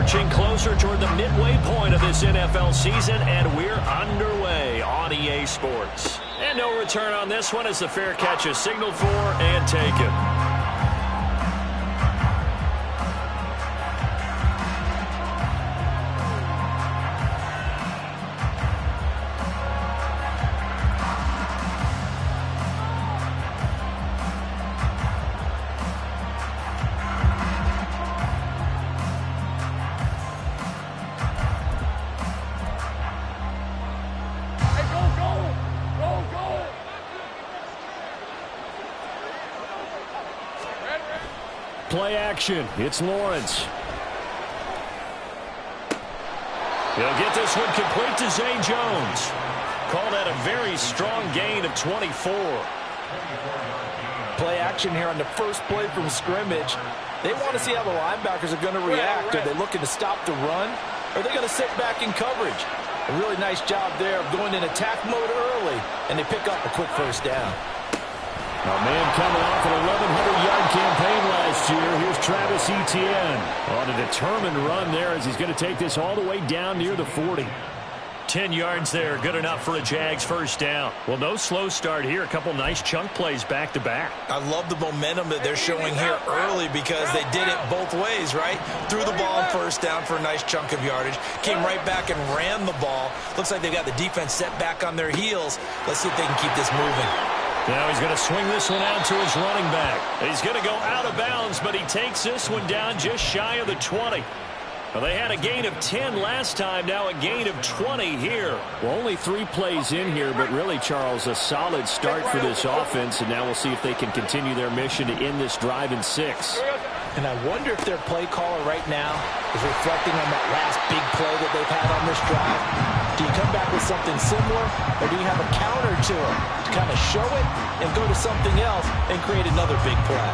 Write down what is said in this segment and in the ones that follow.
Marching closer toward the midway point of this NFL season, and we're underway on EA Sports. And no return on this one as the fair catch is signaled for and taken. Play action. It's Lawrence. He'll get this one complete to Zay Jones. Call that a very strong gain of 24. Play action here on the first play from scrimmage. They want to see how the linebackers are going to react. Are they looking to stop the run? Or are they going to sit back in coverage? A really nice job there of going in attack mode early, and they pick up a quick first down. A man coming off an 1,100-yard campaign last year. Here's Travis Etienne on a determined run there as he's going to take this all the way down near the 40. 10 yards there, good enough for a Jags first down. Well, no slow start here. A couple nice chunk plays back-to-back. I love the momentum that they're showing here early because they did it both ways, right? Threw the ball on first down for a nice chunk of yardage. Came right back and ran the ball. Looks like they've got the defense set back on their heels. Let's see if they can keep this moving. Now he's going to swing this one out to his running back. He's going to go out of bounds, but he takes this one down just shy of the 20. Well, they had a gain of 10 last time, now a gain of 20 here. Well, only 3 plays in here, but really, Charles, a solid start for this offense, and now we'll see if they can continue their mission to end this drive in 6. And I wonder if their play caller right now is reflecting on that last big play that they've had on this drive. Do you come back with something similar, or do you have a counter to it to kind of show it and go to something else and create another big play?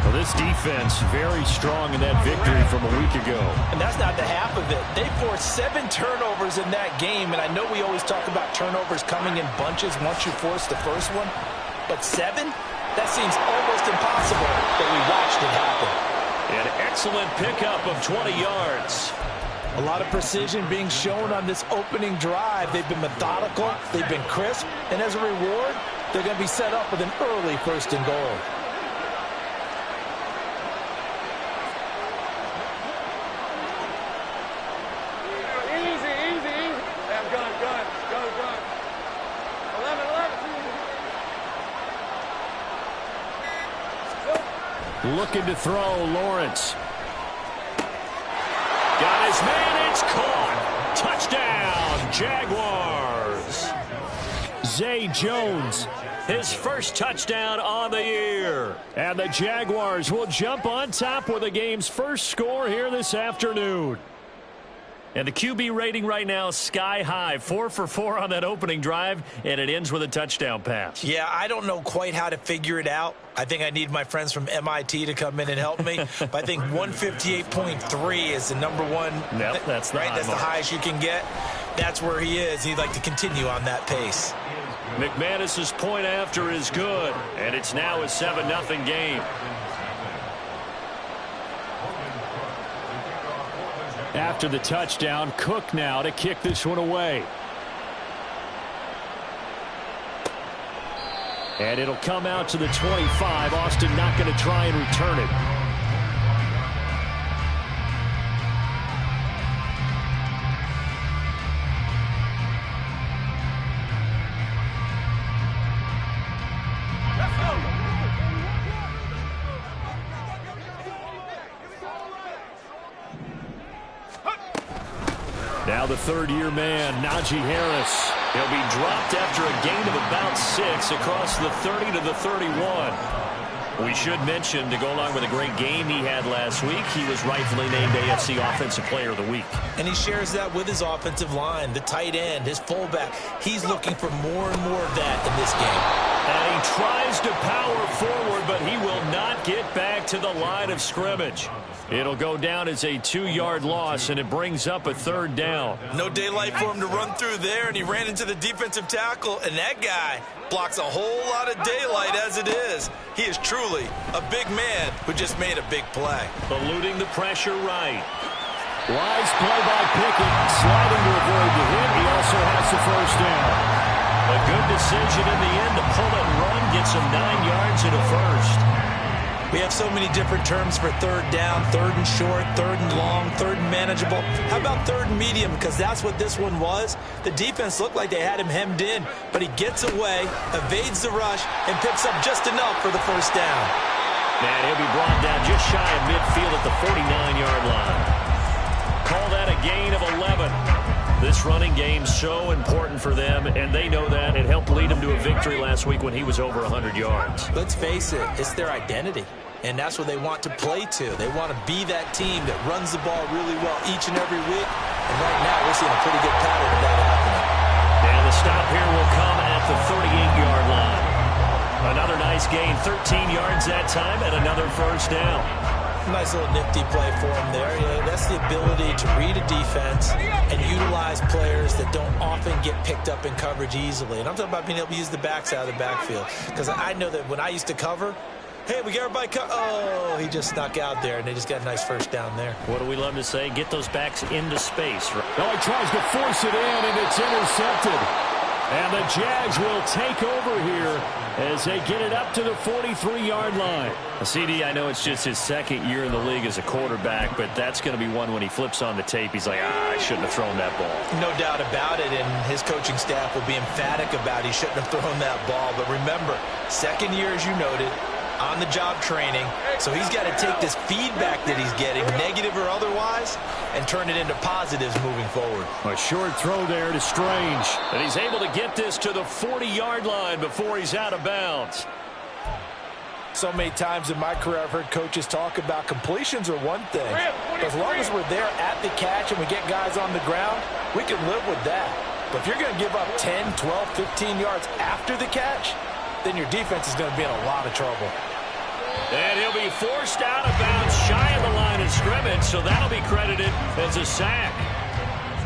Well, this defense very strong in that victory from a week ago. And that's not the half of it. They forced 7 turnovers in that game, and I know we always talk about turnovers coming in bunches once you force the first one, but 7? That seems almost impossible that we watched it happen. An excellent pickup of 20 yards. A lot of precision being shown on this opening drive. They've been methodical, they've been crisp, and as a reward, they're going to be set up with an early 1st and goal. Looking to throw, Lawrence. Got his man, it's caught. Touchdown, Jaguars. Zay Jones, his first touchdown on the year. And the Jaguars will jump on top with the game's first score here this afternoon. And the QB rating right now, sky high. 4 for 4 on that opening drive, and it ends with a touchdown pass. Yeah, I don't know quite how to figure it out. I think I need my friends from MIT to come in and help me. But I think 158.3 is the number one. Yep, that's the right. That's the highest you can get. That's where he is. He'd like to continue on that pace. McManus's point after is good, and it's now a 7-0 game. After the touchdown, Cook now to kick this one away. And it'll come out to the 25. Austin not going to try and return it. Now the 3rd-year man, Najee Harris. He'll be dropped after a gain of about 6 across the 30 to the 31. We should mention, to go along with a great game he had last week, he was rightfully named AFC Offensive Player of the Week. And he shares that with his offensive line, the tight end, his fullback. He's looking for more and more of that in this game. And he tries to power forward, but he will not get back to the line of scrimmage. It'll go down as a 2-yard loss, and it brings up a 3rd down. No daylight for him to run through there, and he ran into the defensive tackle, and that guy blocks a whole lot of daylight as it is. He is truly a big man who just made a big play. Eluding the pressure right. Wise play by Pickett, sliding to avoid the hit. He also has the first down. A good decision in the end to pull and run, gets him 9 yards and a first. We have so many different terms for third down, third and short, third and long, third and manageable. How about third and medium? Because that's what this one was. The defense looked like they had him hemmed in, but he gets away, evades the rush, and picks up just enough for the first down. And he'll be brought down just shy of midfield at the 49-yard line. Call that a gain of 11. This running game so important for them, and they know that. It helped lead them to a victory last week when he was over 100 yards. Let's face it, it's their identity, and that's what they want to play to. They want to be that team that runs the ball really well each and every week, and right now we're seeing a pretty good pattern of that happening. And the stop here will come at the 38-yard line. Another nice gain, 13 yards that time, and another first down. Nice little nifty play for him there. Yeah, that's the ability to read a defense and utilize players that don't often get picked up in coverage easily. And I'm talking about being able to use the backs out of the backfield. Because I know that when I used to cover, hey, we got everybody oh, he just snuck out there, and they just got a nice first down there. What do we love to say? Get those backs into space. Oh, he tries to force it in, and it's intercepted. And the Jags will take over here as they get it up to the 43-yard line. CD, I know it's just his second year in the league as a quarterback, but that's going to be one when he flips on the tape. He's like, I shouldn't have thrown that ball. No doubt about it, and his coaching staff will be emphatic about he shouldn't have thrown that ball. But remember, second year, as you noted, on-the-job training, so he's got to take this feedback that he's getting, negative or otherwise, and turn it into positives moving forward. A short throw there to Strange. And he's able to get this to the 40-yard line before he's out of bounds. So many times in my career I've heard coaches talk about completions are one thing. But as long as we're there at the catch and we get guys on the ground, we can live with that. But if you're going to give up 10, 12, 15 yards after the catch, then your defense is going to be in a lot of trouble. And he'll be forced out of bounds shy of the line of scrimmage, so that'll be credited as a sack.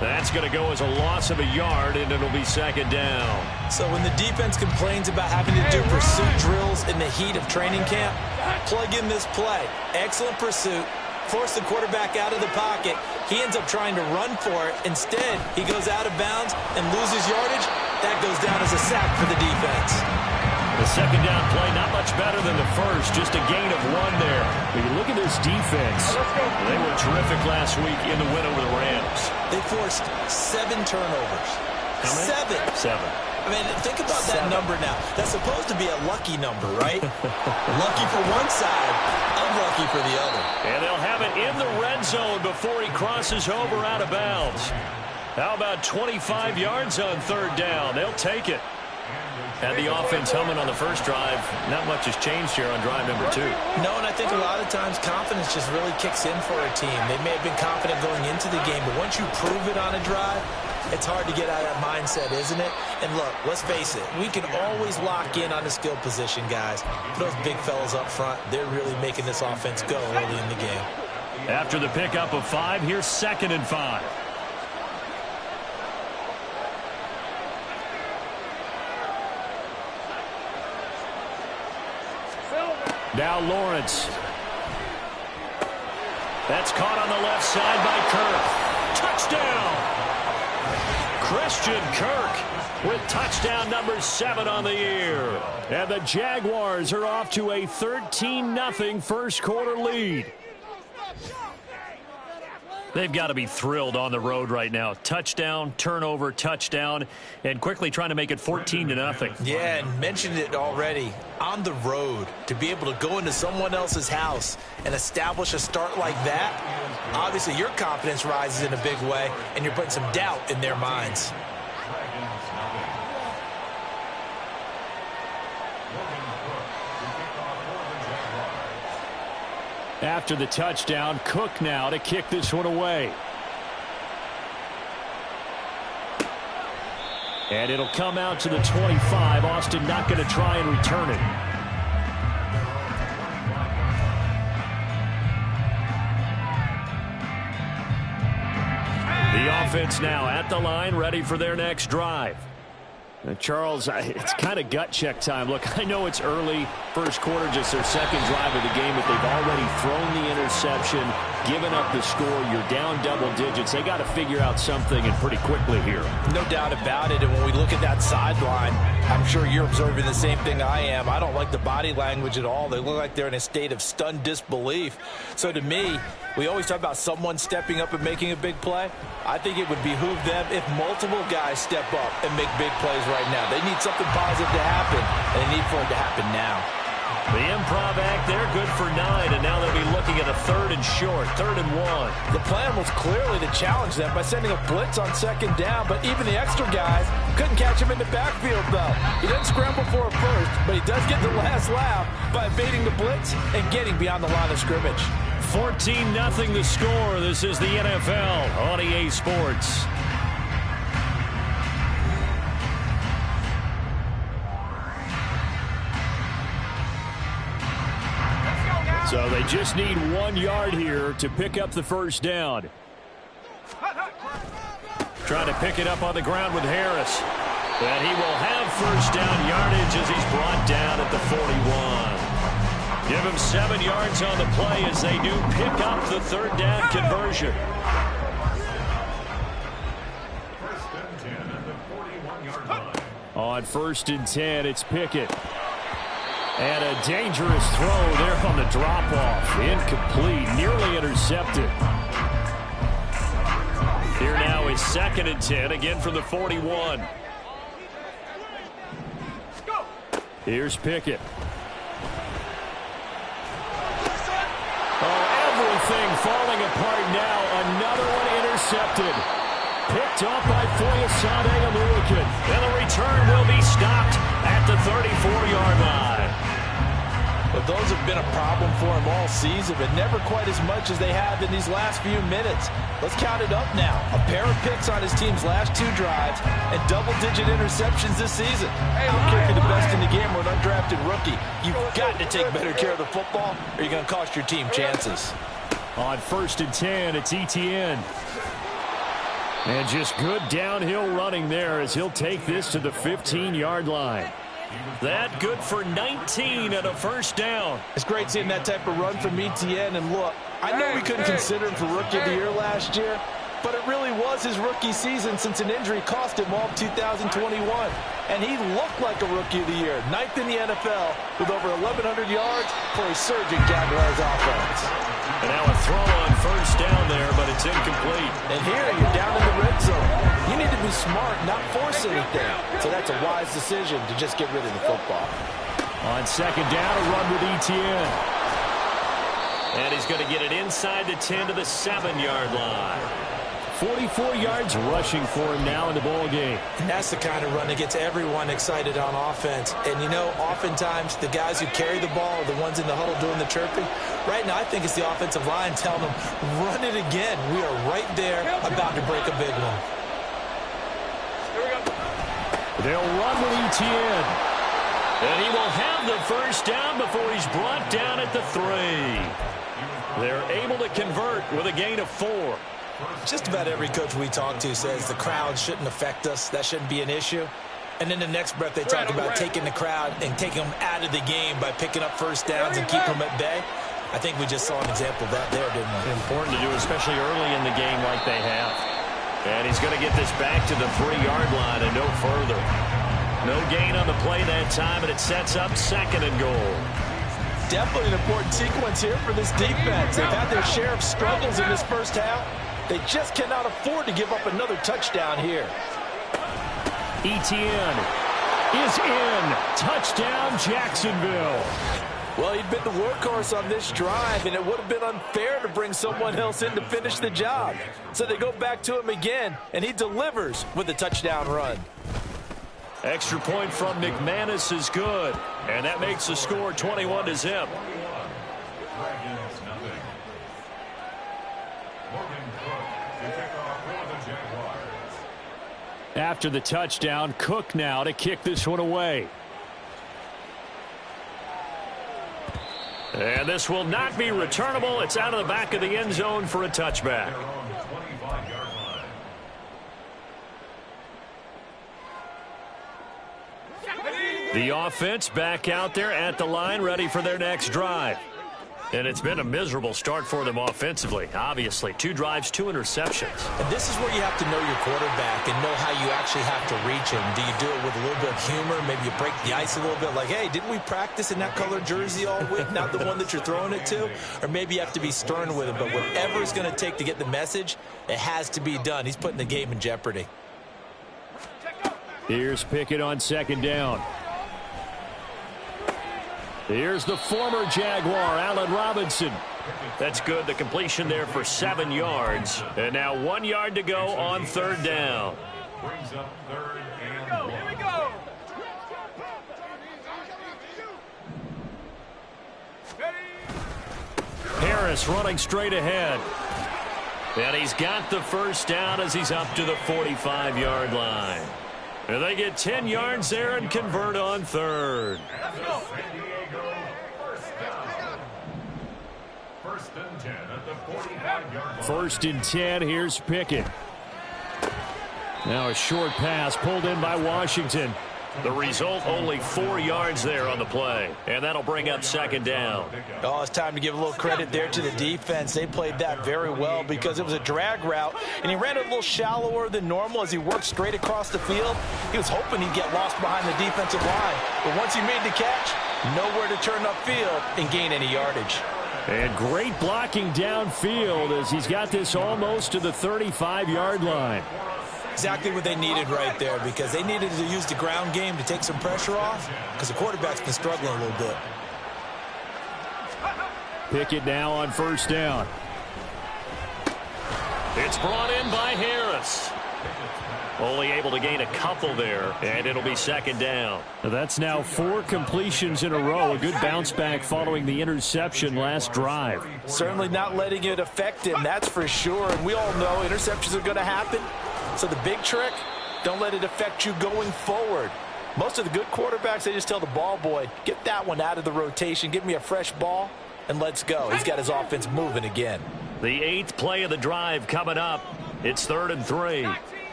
That's going to go as a loss of a yard, and it'll be second down. So when the defense complains about having to do pursuit drills in the heat of training camp, plug in this play. Excellent pursuit. Force the quarterback out of the pocket. He ends up trying to run for it. Instead, he goes out of bounds and loses yardage. That goes down as a sack for the defense. The second down play, not much better than the first, just a gain of 1 there. When you look at this defense, they were terrific last week in the win over the Rams. They forced 7 turnovers. How many? 7. I mean, think about that number now. That's supposed to be a lucky number, right? Lucky for one side, unlucky for the other. And they'll have it in the red zone before he crosses over out of bounds. How about 25 yards on third down? They'll take it. Had the offense humming on the first drive. Not much has changed here on drive number 2. No, and I think a lot of times confidence just really kicks in for a team. They may have been confident going into the game, but once you prove it on a drive, it's hard to get out of that mindset, isn't it? And look, let's face it, we can always lock in on the skill position, guys. But those big fellas up front, they're really making this offense go early in the game. After the pickup of 5, here's 2nd and 5. now Lawrence. That's caught on the left side by Kirk. Touchdown! Christian Kirk with touchdown number 7 on the year. And the Jaguars are off to a 13-0 first quarter lead. They've got to be thrilled on the road right now. Touchdown, turnover, touchdown, and quickly trying to make it 14-0. Yeah, and mentioned it already. On the road, to be able to go into someone else's house and establish a start like that, obviously your confidence rises in a big way, and you're putting some doubt in their minds. After the touchdown, Cook now to kick this one away. And it'll come out to the 25. Austin not going to try and return it. The offense now at the line, ready for their next drive. Charles, it's kind of gut check time. Look, I know it's early, first quarter, just their second drive of the game, but they've already thrown the interception. giving up the score. You're down double digits. They got to figure out something, and pretty quickly here. No doubt about it. And when we look at that sideline, I'm sure you're observing the same thing I am. I don't like the body language at all. They look like they're in a state of stunned disbelief. So to me, we always talk about someone stepping up and making a big play. I think it would behoove them if multiple guys step up and make big plays right now. They need something positive to happen, and they need for it to happen now. The improv act there, good for 9, and now they'll be looking at a 3rd and short, 3rd and 1. The plan was clearly to challenge them by sending a blitz on 2nd down, but even the extra guys couldn't catch him in the backfield, though. He didn't scramble for a first, but he does get the last laugh by evading the blitz and getting beyond the line of scrimmage. 14-0 the score. This is the NFL on EA Sports. So they just need 1 yard here to pick up the first down. Trying to pick it up on the ground with Harris. And he will have first down yardage as he's brought down at the 41. Give him 7 yards on the play as they do pick up the 3rd down conversion. On 1st and 10, it's Pickett. And a dangerous throw there on the drop-off. Incomplete, nearly intercepted. Here now is 2nd and 10, again from the 41. Here's Pickett. Oh, everything falling apart now. Another one intercepted. Picked up by Foyesade Aluakin. And the return will be stopped at the 34-yard line. But those have been a problem for him all season, but never quite as much as they have in these last few minutes. Let's count it up now. A pair of picks on his team's last 2 drives and double-digit interceptions this season. I don't care if you're the best in the game or an undrafted rookie. You've got to take better care of the football or you're going to cost your team chances. On 1st and 10, it's Etienne. And just good downhill running there as he'll take this to the 15-yard line. That good for 19 and a first down. It's great seeing that type of run from Etienne. And look, I know we couldn't consider him for Rookie of the Year last year, but it really was his rookie season since an injury cost him all of 2021. And he looked like a Rookie of the Year, 9th in the NFL with over 1,100 yards for a surging Jaguars offense. And now a throw on first down there, but it's incomplete. And here you're down in the red zone. You need to be smart, not force anything. So that's a wise decision to just get rid of the football. On 2nd down, a run with Etienne. And he's going to get it inside the 10 to the 7-yard line. 44 yards rushing for him now in the ball game. And that's the kind of run that gets everyone excited on offense. And, you know, oftentimes the guys who carry the ball are the ones in the huddle doing the chirping. Right now, I think it's the offensive line telling them, run it again. We are right there about to break a big one. They'll run with Etienne. And he will have the first down before he's brought down at the 3. They're able to convert with a gain of 4. Just about every coach we talk to says the crowd shouldn't affect us. That shouldn't be an issue. And in the next breath, they talk about taking the crowd and taking them out of the game by picking up first downs and keeping them at bay. I think we just saw an example of that there, didn't we? Important to do, especially early in the game like they have. And he's going to get this back to the 3-yard line and no further. No gain on the play that time, and it sets up 2nd and goal. Definitely an important sequence here for this defense. They've had their share of struggles in this first half. They just cannot afford to give up another touchdown here. Etienne is in. Touchdown, Jacksonville. Well, he'd been the workhorse on this drive, and it would have been unfair to bring someone else in to finish the job. So they go back to him again, and he delivers with a touchdown run. Extra point from McManus is good, and that makes the score 21-0. After the touchdown, Cook now to kick this one away. And this will not be returnable. It's out of the back of the end zone for a touchback. The offense back out there at the line, ready for their next drive. And it's been a miserable start for them offensively, obviously. 2 drives, 2 interceptions. And this is where you have to know your quarterback and know how you actually have to reach him. Do you do it with a little bit of humor? Maybe you break the ice a little bit like, hey, didn't we practice in that colored jersey all week, not the one that you're throwing it to? Or maybe you have to be stern with him. But whatever it's going to take to get the message, it has to be done. He's putting the game in jeopardy. Here's Pickett on 2nd down. Here's the former Jaguar, Allen Robinson. That's good. The completion there for 7 yards. And now 1 yard to go on 3rd down. Brings up 3rd and 1. Here we go. Harris running straight ahead. And he's got the 1st down as he's up to the 45-yard line. And they get 10 yards there and convert on 3rd. First and 10 at the 45-yard line. 1st and 10. Here's Pickett. Now a short pass pulled in by Washington. The result, only 4 yards there on the play. And that'll bring up 2nd down. Oh, it's time to give a little credit there to the defense. They played that very well because it was a drag route, and he ran it a little shallower than normal as he worked straight across the field. He was hoping he'd get lost behind the defensive line. But once he made the catch, nowhere to turn upfield and gain any yardage. And great blocking downfield as he's got this almost to the 35-yard line. Exactly what they needed right there, because they needed to use the ground game to take some pressure off because the quarterback's been struggling a little bit. Pickett now on 1st down. It's brought in by Harris. Only able to gain a couple there, and it'll be 2nd down. That's now 4 completions in a row. A good bounce back following the interception last drive. Certainly not letting it affect him, that's for sure. And we all know interceptions are going to happen. So the big trick, don't let it affect you going forward. Most of the good quarterbacks, they just tell the ball boy, get that one out of the rotation, give me a fresh ball, and let's go. He's got his offense moving again. The 8th play of the drive coming up. It's 3rd and 3.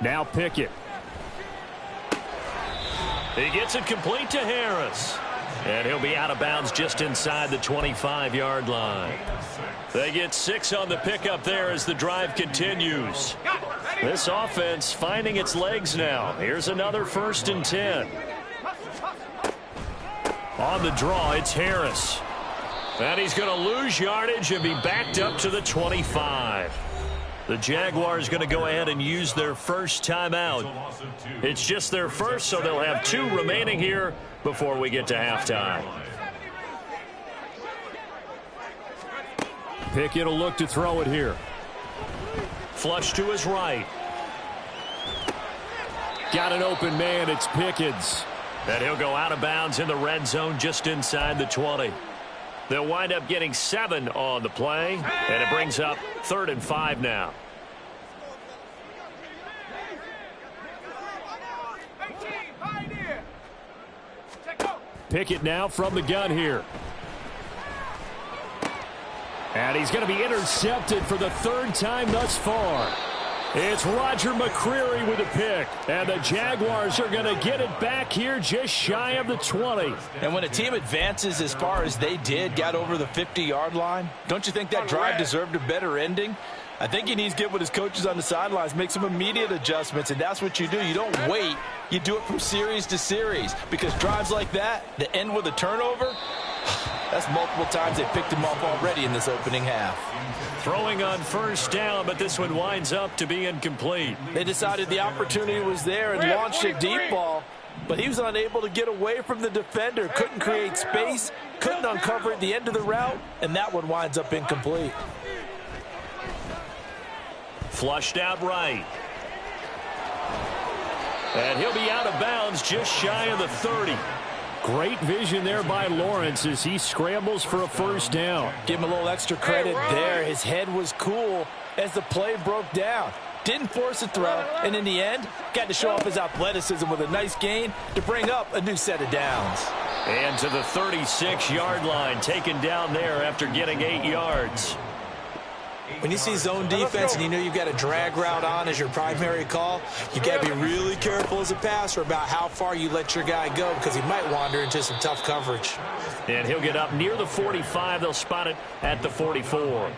Now Pickett. He gets it complete to Harris. And he'll be out of bounds just inside the 25-yard line. They get 6 on the pickup there as the drive continues. This offense finding its legs now. Here's another 1st and 10. On the draw, it's Harris. And he's going to lose yardage and be backed up to the 25. The Jaguars going to go ahead and use their first timeout. It's just their first, so they'll have 2 remaining here before we get to halftime. Pickett will look to throw it here. Flush to his right. Got an open man. It's Pickens. And he'll go out of bounds in the red zone just inside the 20. They'll wind up getting 7 on the play, and it brings up 3rd and 5 now. Pickett now from the gun here. And he's going to be intercepted for the 3rd time thus far. It's Roger McCreary with a pick. And the Jaguars are going to get it back here just shy of the 20. And when a team advances as far as they did, got over the 50-yard line, don't you think that drive deserved a better ending? I think he needs to get with his coaches on the sidelines, make some immediate adjustments, and that's what you do. You don't wait. You do it from series to series, because drives like that end with a turnover, that's multiple times they picked him off already in this opening half. Throwing on 1st down, but this one winds up to be incomplete. They decided the opportunity was there and launched a deep ball, but he was unable to get away from the defender, couldn't create space, couldn't uncover at the end of the route, and that one winds up incomplete. Flushed out right. And he'll be out of bounds just shy of the 30. Great vision there by Lawrence as he scrambles for a 1st down. Give him a little extra credit there. His head was cool as the play broke down. Didn't force a throw, and in the end, got to show off his athleticism with a nice gain to bring up a new set of downs. And to the 36-yard line, taken down there after getting 8 yards. When you see zone defense and you know you've got a drag route on as your primary call, you've got to be really careful as a passer about how far you let your guy go because he might wander into some tough coverage. And he'll get up near the 45. They'll spot it at the 44.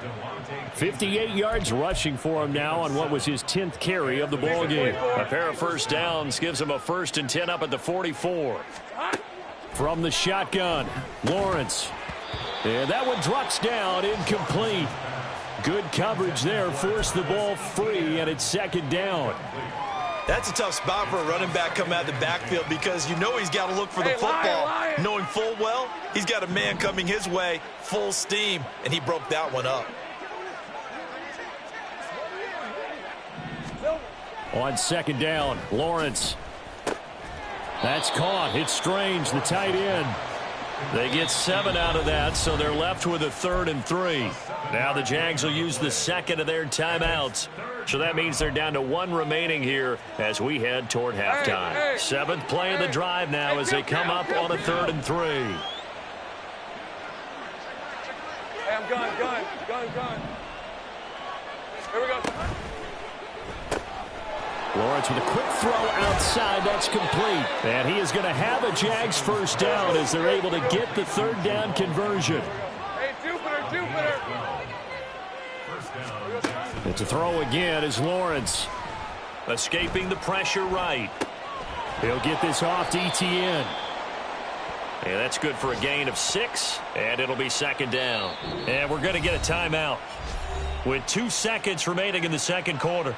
58 yards rushing for him now on what was his 10th carry of the ball game. A pair of first downs gives him a 1st and 10 up at the 44. From the shotgun, Lawrence. And that one drops down, incomplete. Good coverage there, forced the ball free, and it's 2nd down. That's a tough spot for a running back coming out of the backfield because you know he's got to look for the football, knowing full well he's got a man coming his way, full steam, and he broke that one up. On 2nd down, Lawrence. That's caught. It's Strange, the tight end. They get 7 out of that, so they're left with a 3rd and 3. Now the Jags will use the 2nd of their timeouts. So that means they're down to 1 remaining here as we head toward halftime. 7th play of the drive now as they come up on a 3rd and 3. Hey, I'm gun. Here we go. Lawrence with a quick throw outside. That's complete. And he is going to have a Jags 1st down as they're able to get the 3rd down conversion. Hey, Jupiter. It's a throw again as Lawrence. Escaping the pressure right. He'll get this off to Etienne. And that's good for a gain of 6, and it'll be 2nd down. And we're going to get a timeout with 2 seconds remaining in the 2nd quarter.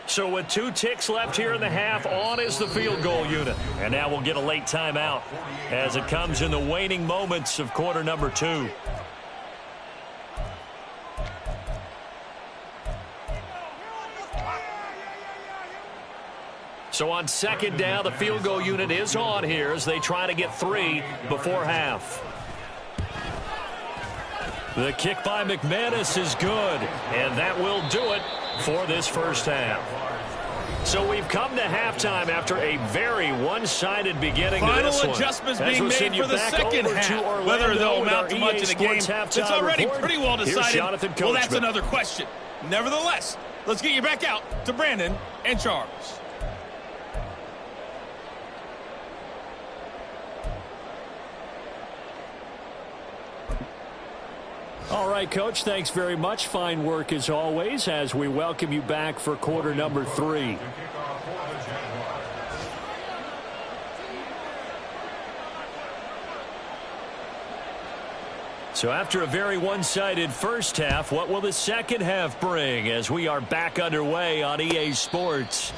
So with 2 ticks left here in the half, on is the field goal unit. And now we'll get a late timeout as it comes in the waning moments of quarter number 2. So on 2nd down, the field goal unit is on here as they try to get 3 before half. The kick by McManus is good, and that will do it for this 1st half. So we've come to halftime after a very one-sided beginning to this one. Final adjustments being made for the 2nd half. Whether they'll amount to much in the game, it's already pretty well decided. Well, that's another question. Nevertheless, let's get you back out to Brandon and Charles. All right, Coach, thanks very much. Fine work as always as we welcome you back for quarter number 3. So after a very one-sided first half, what will the 2nd half bring as we are back underway on EA Sports?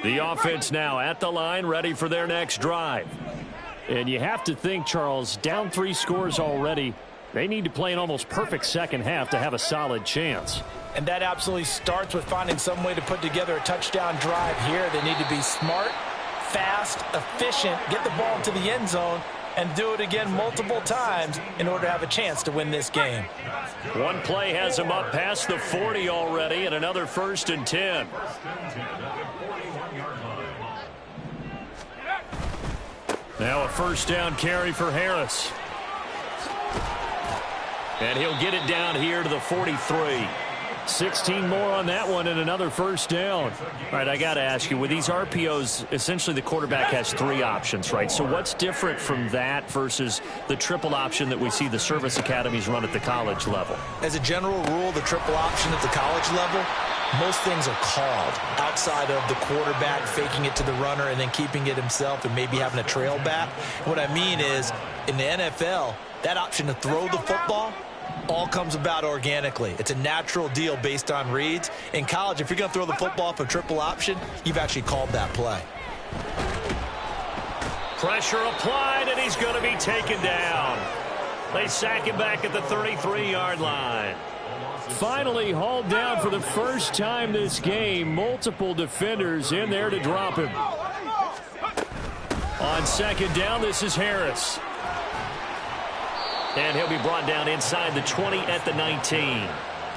The offense now at the line, ready for their next drive. And you have to think, Charles, down 3 scores already. They need to play an almost perfect 2nd half to have a solid chance. And that absolutely starts with finding some way to put together a touchdown drive here. They need to be smart, fast, efficient, get the ball to the end zone, and do it again multiple times in order to have a chance to win this game. One play has them up past the 40 already, and another 1st and 10. Now a 1st down carry for Harris. And he'll get it down here to the 43. 16 more on that one and another 1st down. All right, I got to ask you, with these RPOs, essentially the quarterback has 3 options, right? So what's different from that versus the triple option that we see the service academies run at the college level? As a general rule, the triple option at the college level, most things are called outside of the quarterback faking it to the runner and then keeping it himself and maybe having a trail back. What I mean is, in the NFL, that option to throw the football all comes about organically. It's a natural deal based on reads. In college, if you're going to throw the football for triple option, you've actually called that play. Pressure applied, and he's going to be taken down. They sack him back at the 33-yard line. Finally hauled down for the first time this game. Multiple defenders in there to drop him. On second down, this is Harris. And he'll be brought down inside the 20 at the 19.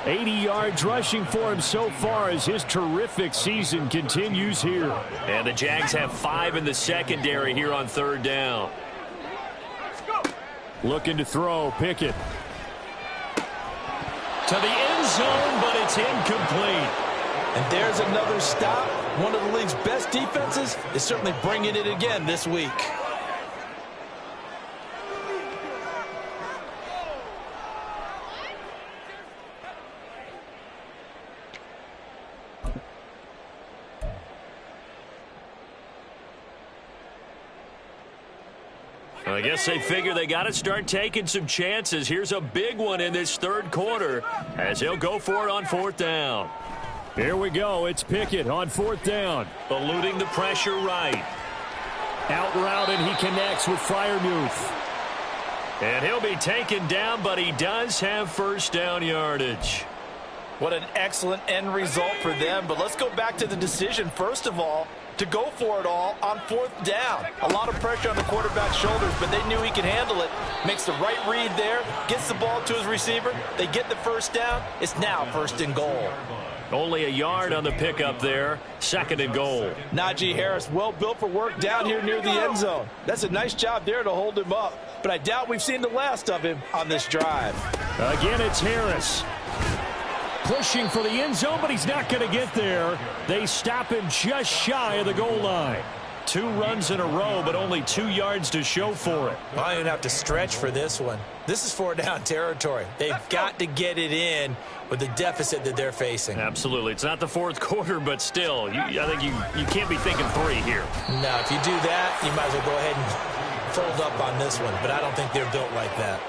80 yards rushing for him so far as his terrific season continues here. And the Jags have 5 in the secondary here on third down. Looking to throw, Pickett. To the end zone, but it's incomplete. And there's another stop. One of the league's best defenses is certainly bringing it again this week. I guess they figure they got to start taking some chances. Here's a big one in this third quarter as he'll go for it on fourth down. Here we go. It's Pickett on fourth down. Eluding the pressure right. Out route, and he connects with Freiermuth. And he'll be taken down, but he does have first down yardage. What an excellent end result for them. But let's go back to the decision, first of all, to go for it all on fourth down. A lot of pressure on the quarterback's shoulders, but they knew he could handle it. Makes the right read there, gets the ball to his receiver. They get the first down. It's now first and goal. Only a yard on the pickup there. Second and goal. Najee Harris, well built for work down here near the end zone. That's a nice job there to hold him up. But I doubt we've seen the last of him on this drive. Again, it's Harris. Pushing for the end zone, but he's not going to get there. They stop him just shy of the goal line. 2 runs in a row, but only 2 yards to show for it. I don't even have to stretch for this one. This is 4-down territory. They've got to get it in with the deficit that they're facing. Absolutely. It's not the fourth quarter, but still, I think you can't be thinking 3 here. No, if you do that, you might as well go ahead and fold up on this one, but I don't think they're built like that.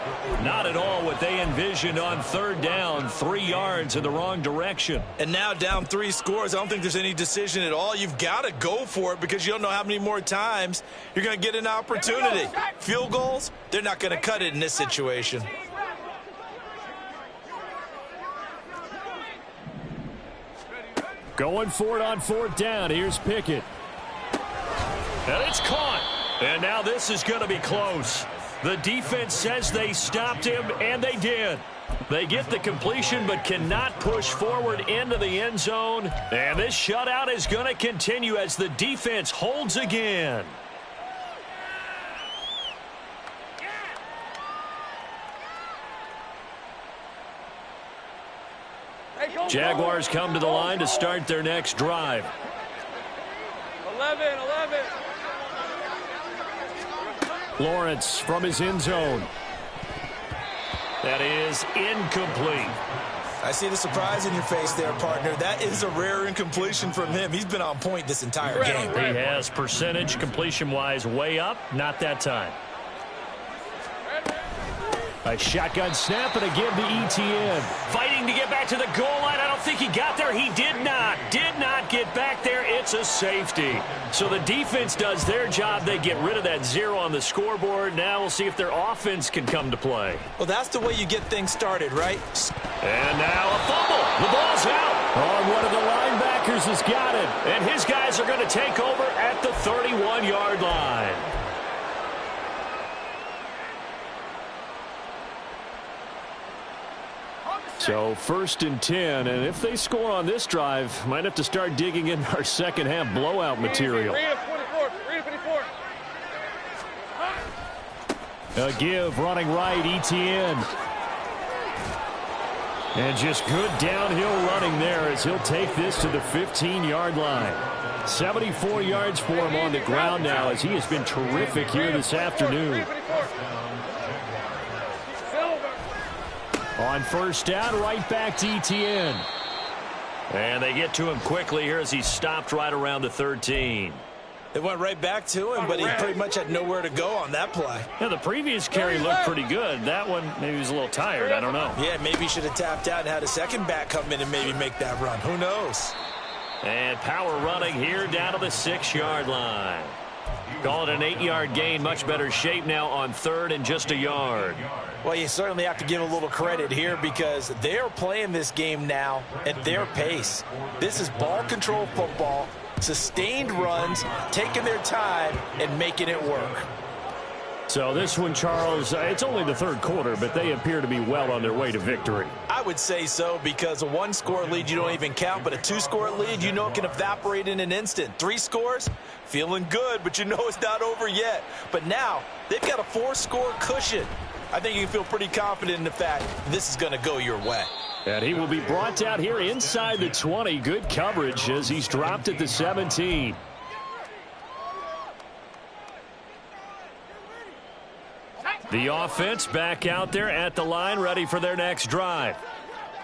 Not at all what they envisioned on third down. 3 yards in the wrong direction. And now down 3 scores. I don't think there's any decision at all. You've got to go for it because you don't know how many more times you're going to get an opportunity. Field goals, they're not going to cut it in this situation. Going for it on fourth down. Here's Pickett. And it's caught. And now this is going to be close. The defense says they stopped him, and they did. They get the completion but cannot push forward into the end zone. And this shutout is going to continue as the defense holds again. Jaguars come to the line to start their next drive. 11. Lawrence from his end zone. That is incomplete. I see the surprise in your face there, partner. That is a rare incompletion from him. He's been on point this entire game. He has percentage completion-wise way up. Not that time. A shotgun snap and again to ETN. Fighting to get back to the goal line. I don't think he got there. He did not get back there. It's a safety. So the defense does their job. They get rid of that 0 on the scoreboard. Now we'll see if their offense can come to play. Well, that's the way you get things started, right? And now a fumble. The ball's out. Oh, one of the linebackers has got it. And his guys are going to take over at the 31-yard line. So first and 10, and if they score on this drive, might have to start digging in our second half blowout material. Read it 54. A give running right, ETN. And just good downhill running there as he'll take this to the 15-yard line. 74 yards for him on the ground now as he has been terrific here this afternoon. On first down, right back to ETN. And they get to him quickly here as he's stopped right around the 13. They went right back to him, but he pretty much had nowhere to go on that play. Yeah, the previous carry looked pretty good. That one, maybe he was a little tired. I don't know. Yeah, maybe he should have tapped out and had a second back come in and maybe make that run. Who knows? And power running here down to the 6-yard line. Call it an 8-yard gain. Much better shape now on 3rd and just a yard. Well, you certainly have to give a little credit here because they're playing this game now at their pace. This is ball control football, sustained runs, taking their time and making it work. So this one, Charles, it's only the 3rd quarter, but they appear to be well on their way to victory. I would say so because a 1-score lead you don't even count, but a 2-score lead you know can evaporate in an instant. 3 scores, feeling good, but you know it's not over yet. But now they've got a 4-score cushion. I think you can feel pretty confident in the fact this is going to go your way. And he will be brought down here inside the 20. Good coverage as he's dropped at the 17. The offense back out there at the line, ready for their next drive.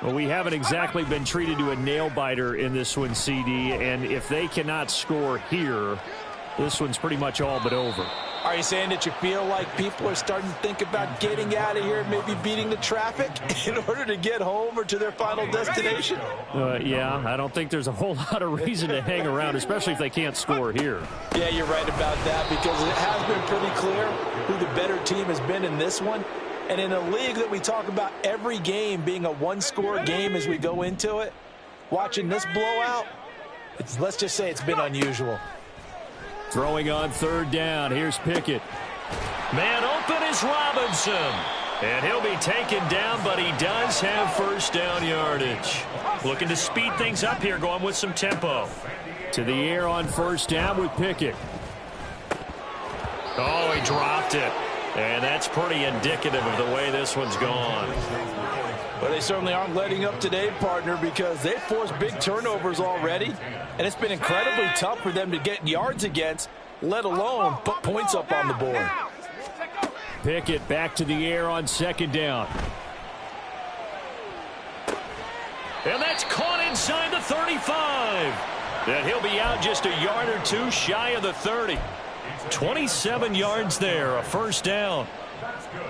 Well, we haven't exactly been treated to a nail-biter in this one, CD, and if they cannot score here, this one's pretty much all but over. Are you saying that you feel like people are starting to think about getting out of here, maybe beating the traffic in order to get home or to their final destination? Yeah, I don't think there's a whole lot of reason to hang around, especially if they can't score here. Yeah, you're right about that because it has been pretty clear who the better team has been in this one. And in a league that we talk about every game being a 1-score game as we go into it, watching this blowout, let's just say it's been unusual. Throwing on 3rd down. Here's Pickett. Man open is Robinson. And he'll be taken down, but he does have 1st down yardage. Looking to speed things up here, going with some tempo. To the air on 1st down with Pickett. Oh, he dropped it. And that's pretty indicative of the way this one's gone. Well, they certainly aren't letting up today, partner, because they've forced big turnovers already. And it's been incredibly tough for them to get yards against, let alone put points up on the board. Pickett back to the air on 2nd down. And that's caught inside the 35. And he'll be out just a yard or 2 shy of the 30. 27 yards there, a 1st down.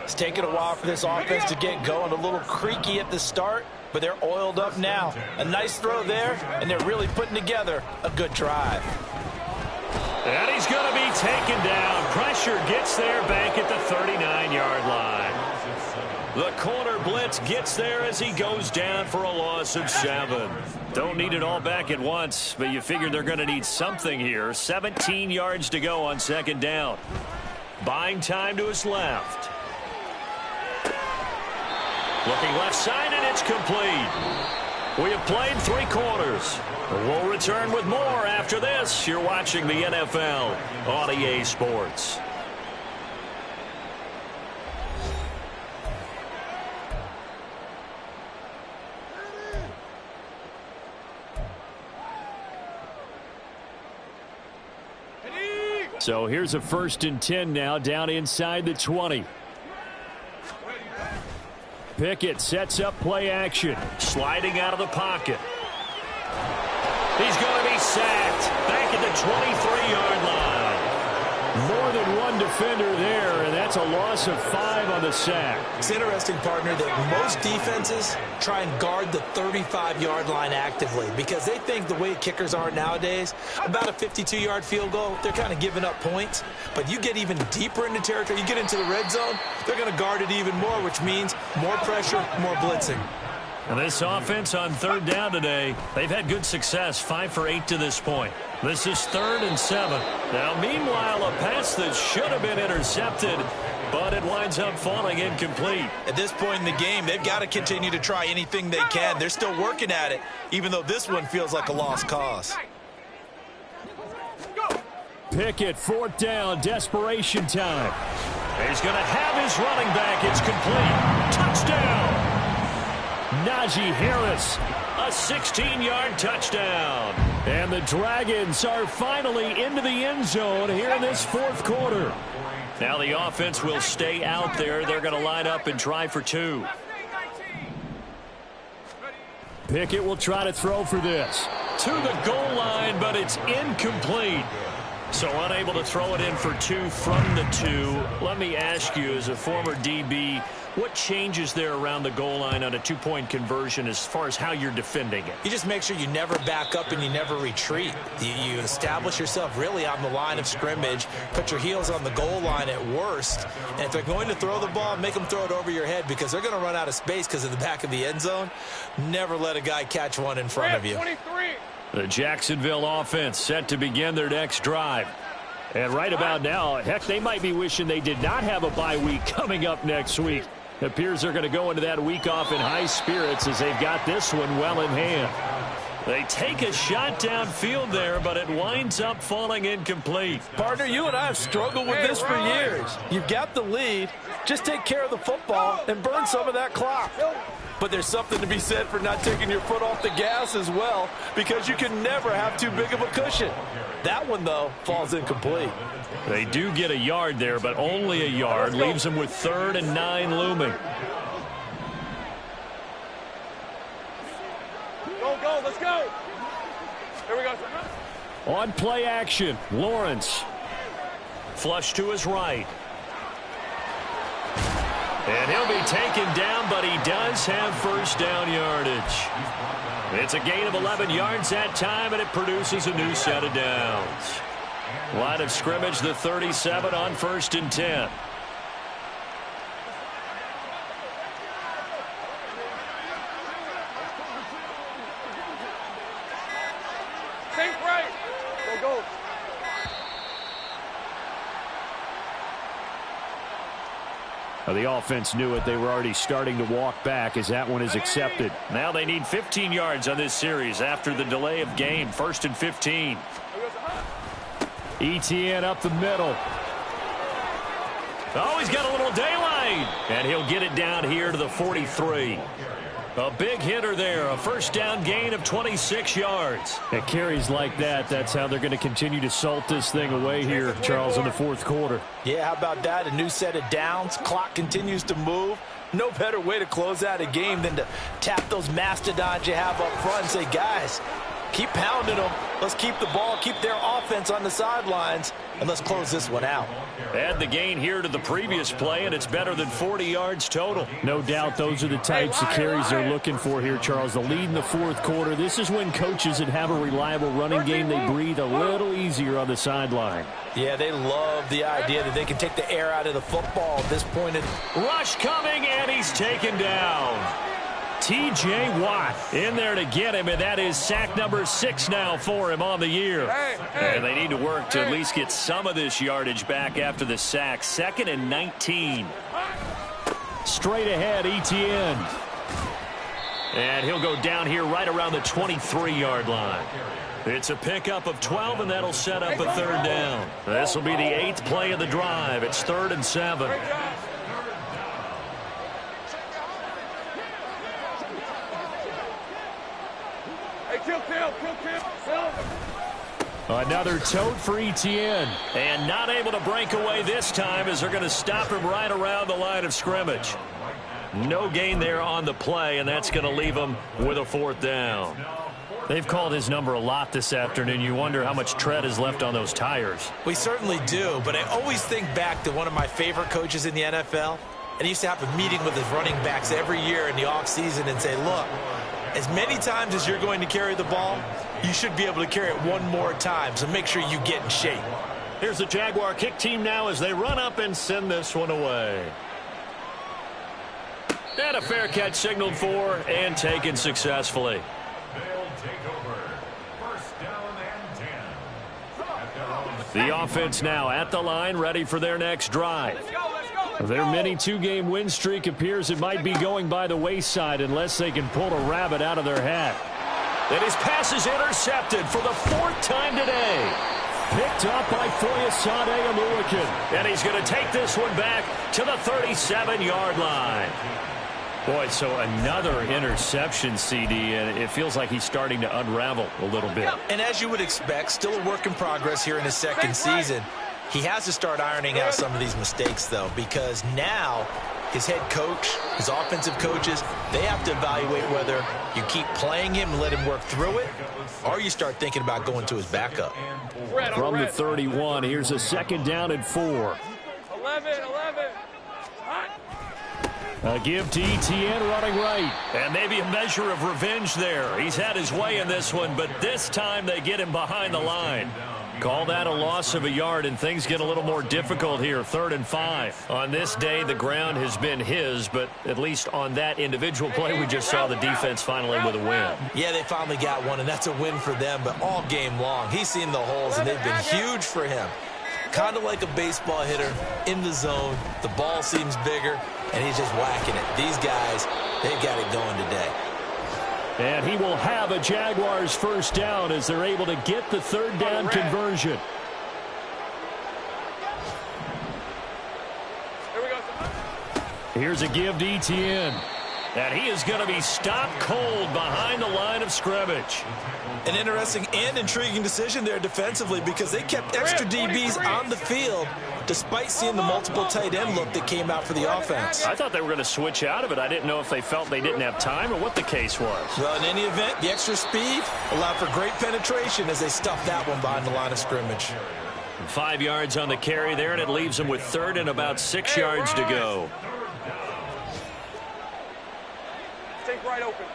It's taken a while for this offense to get going. A little creaky at the start, but they're oiled up now. A nice throw there, and they're really putting together a good drive. And he's going to be taken down. Pressure gets there back at the 39-yard line. The corner blitz gets there as he goes down for a loss of 7. Don't need it all back at once, but you figure they're going to need something here. 17 yards to go on 2nd down. Buying time to his left. Looking left side, and it's complete. We have played 3 quarters. We'll return with more after this. You're watching the NFL on EA Sports. So here's a 1st and 10 now down inside the 20. Pickett sets up play action. Sliding out of the pocket. He's going to be sacked back at the 23-yard line. More than one defender there, and that's a loss of 5 on the sack. It's interesting, partner, that most defenses try and guard the 35-yard line actively because they think the way kickers are nowadays, about a 52-yard field goal, they're kind of giving up points. But you get even deeper into territory, you get into the red zone, they're going to guard it even more, which means more pressure, more blitzing. And this offense on 3rd down today, they've had good success, 5 for 8 to this point. This is 3rd and 7. Now, meanwhile, a pass that should have been intercepted, but it winds up falling incomplete. At this point in the game, they've got to continue to try anything they can. They're still working at it, even though this one feels like a lost cause. Pickett, 4th down, desperation time. He's going to have his running back. It's complete. Touchdown. Najee Harris. A 16-yard touchdown. And the Dragons are finally into the end zone here in this 4th quarter. Now the offense will stay out there. They're going to line up and try for 2. Pickett will try to throw for this. To the goal line, but it's incomplete. So unable to throw it in for 2 from the 2. Let me ask you, as a former DB, what changes there around the goal line on a 2-point conversion as far as how you're defending it? You just make sure you never back up and you never retreat. You establish yourself really on the line of scrimmage, put your heels on the goal line at worst, and if they're going to throw the ball, make them throw it over your head because they're going to run out of space because of the back of the end zone. Never let a guy catch one in front of you. 23. The Jacksonville offense set to begin their next drive. And right about now, heck, they might be wishing they did not have a bye week coming up next week. It appears they're going to go into that week off in high spirits as they've got this one well in hand. They take a shot downfield there, but it winds up falling incomplete. Partner, you and I have struggled with this for years. You've got the lead. Just take care of the football and burn some of that clock. But there's something to be said for not taking your foot off the gas as well, because you can never have too big of a cushion. That one, though, falls incomplete. They do get a yard there, but only a yard. Leaves them with 3rd and 9 looming. Go, let's go. Here we go. On play action, Lawrence. Flush to his right. And he'll be taken down, but he does have first down yardage. It's a gain of 11 yards that time, and it produces a new set of downs. Line of scrimmage, the 37 on 1st and 10. Think right. Go. The offense knew it. They were already starting to walk back as that one is accepted. Now they need 15 yards on this series after the delay of game. 1st and 15. ETN up the middle. Oh, he's got a little daylight. And he'll get it down here to the 43. A big hitter there. A first down gain of 26 yards. At carries like that, that's how they're going to continue to salt this thing away here, Charles, in the 4th quarter. Yeah, how about that? A new set of downs. Clock continues to move. No better way to close out a game than to tap those mastodons you have up front and say, guys, keep pounding them. Let's keep the ball, keep their offense on the sidelines, and let's close this one out. Add the gain here to the previous play, and it's better than 40 yards total. No doubt those are the types of carries they're looking for here, Charles. The lead in the 4th quarter. This is when coaches that have a reliable running game, they breathe a little easier on the sideline. Yeah, they love the idea that they can take the air out of the football at this point. Rush coming, and he's taken down. T.J. Watt in there to get him, and that is sack number 6 now for him on the year. And they need to work to at least get some of this yardage back after the sack. 2nd and 19. Straight ahead, ETN. And he'll go down here right around the 23-yard line. It's a pickup of 12, and that'll set up a 3rd down. This will be the 8th play of the drive. It's 3rd and 7. Another tote for ETN. And not able to break away this time as they're going to stop him right around the line of scrimmage. No gain there on the play, and that's going to leave him with a 4th down. They've called his number a lot this afternoon. You wonder how much tread is left on those tires. We certainly do, but I always think back to one of my favorite coaches in the NFL. And he used to have a meeting with his running backs every year in the offseason and say, look, as many times as you're going to carry the ball, you should be able to carry it one more time, so make sure you get in shape. Here's the Jaguar kick team now as they run up and send this one away. And a fair catch signaled for and taken successfully. The offense now at the line, ready for their next drive. Their mini 2-game win streak appears it might be going by the wayside unless they can pull a rabbit out of their hat. And his pass is intercepted for the 4th time today. Picked up by Foyesade Aluakin. And he's going to take this one back to the 37-yard line. Boy, so another interception, CD, and it feels like he's starting to unravel a little bit. And as you would expect, still a work in progress here in his 2nd season. He has to start ironing out some of these mistakes, though, because now his head coach, his offensive coaches, they have to evaluate whether you keep playing him and let him work through it, or you start thinking about going to his backup. From the 31, here's a 2nd down and 4. 11. A give to Etienne running right. And maybe a measure of revenge there. He's had his way in this one, but this time they get him behind the line. Call that a loss of a yard, and things get a little more difficult here. 3rd and 5. On this day, the ground has been his, but at least on that individual play, we just saw the defense finally with a win. Yeah, they finally got one, and that's a win for them, but all game long, he's seen the holes, and they've been huge for him. Kind of like a baseball hitter in the zone. The ball seems bigger, and he's just whacking it. These guys, they've got it going today. And he will have a Jaguars 1st down as they're able to get the 3rd down conversion. Here we go. Here's a give to Etienne. And he is going to be stopped cold behind the line of scrimmage. An interesting and intriguing decision there defensively because they kept extra DBs on the field despite seeing the multiple tight end look that came out for the offense. I thought they were going to switch out of it. I didn't know if they felt they didn't have time or what the case was. Well, in any event, the extra speed allowed for great penetration as they stuffed that one behind the line of scrimmage. 5 yards on the carry there, and it leaves them with 3rd and about 6 yards to go. Take right open.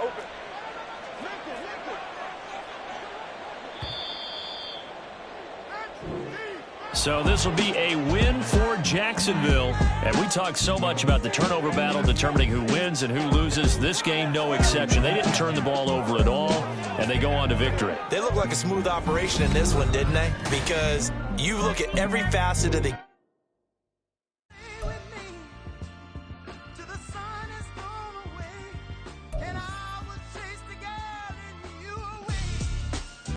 So this will be a win for Jacksonville. And we talked so much about the turnover battle, determining who wins and who loses. This game, no exception. They didn't turn the ball over at all, and they go on to victory. They look like a smooth operation in this one, didn't they? Because you look at every facet of the